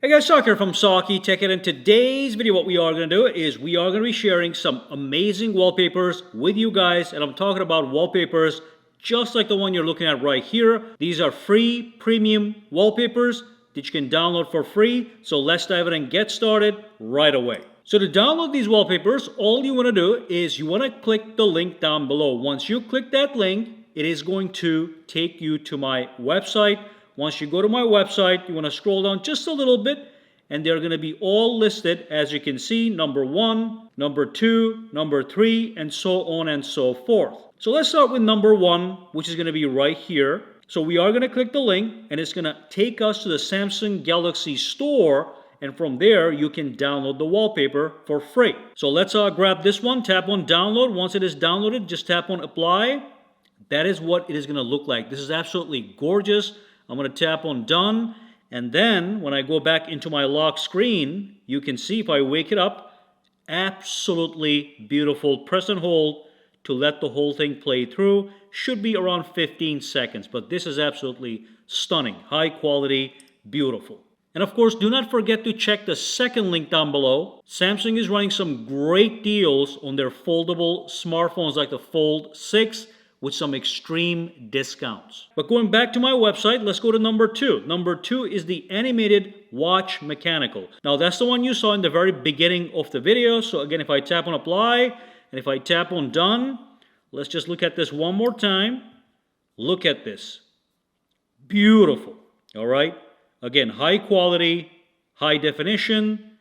Hey guys, Sark here from sakitech, and in today's video what we are going to do is we are going to be sharing some amazing wallpapers with you guys, and I'm talking about wallpapers just like the one you're looking at right here. These are free premium wallpapers that you can download for free, so let's dive in and get started right away. So to download these wallpapers, all you want to do is you want to click the link down below. Once you click that link, it is going to take you to my website. Once you go to my website, you want to scroll down just a little bit, and they're going to be all listed, as you can see, number 1, number 2, number 3, and so on and so forth. So let's start with number 1, which is going to be right here. So we are going to click the link, and it's going to take us to the Samsung Galaxy Store, and from there you can download the wallpaper for free. So let's grab this one, tap on download. Once it is downloaded, just tap on apply. That is what it is going to look like. This is absolutely gorgeous. I'm going to tap on done, and then when I go back into my lock screen, you can see if I wake it up, absolutely beautiful. Press and hold to let the whole thing play through. Should be around 15 seconds, but this is absolutely stunning. High quality, beautiful. And of course, do not forget to check the second link down below. Samsung is running some great deals on their foldable smartphones like the Fold 6, with some extreme discounts. But going back to my website, let's go to number 2. Number 2 is the animated watch mechanical. Now that's the one you saw in the very beginning of the video. So again, if I tap on apply, and if I tap on done, let's just look at this one more time. Look at this. Beautiful. All right. Again, high quality, high definition,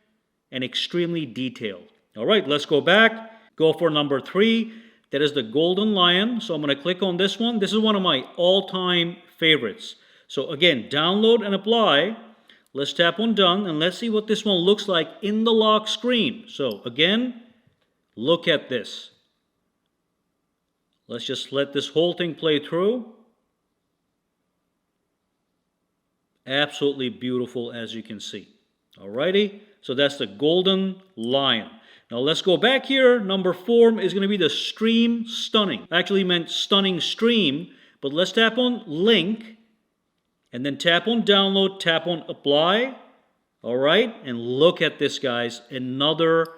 and extremely detailed. All right, let's go back. Go for number 3. That is the Golden Lion. So I'm going to click on this one. This is one of my all-time favorites. So again, download and apply. Let's tap on done, and let's see what this one looks like in the lock screen. So again, look at this. Let's just let this whole thing play through. Absolutely beautiful, as you can see. Alrighty, so that's the Golden Lion. Now let's go back here. Number 4 is going to be the Stream Stunning. I actually meant Stunning Stream, but let's tap on link, and then tap on download, tap on apply. All right, and look at this, guys. Another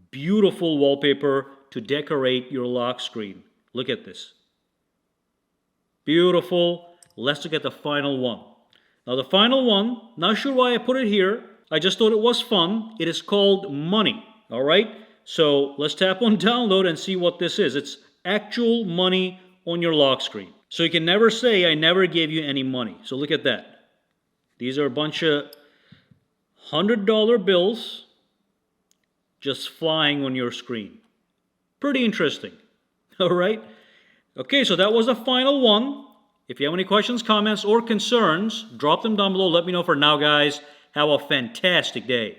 beautiful wallpaper to decorate your lock screen. Look at this. Beautiful. Let's look at the final one. Now the final one, not sure why I put it here. I just thought it was fun. It is called Money. All right, so let's tap on download and see what this is. It's actual money on your lock screen. So you can never say, I never gave you any money. So look at that. These are a bunch of $100 bills just flying on your screen. Pretty interesting. All right. Okay, so that was the final one. If you have any questions, comments, or concerns, drop them down below. Let me know. For now, guys, have a fantastic day.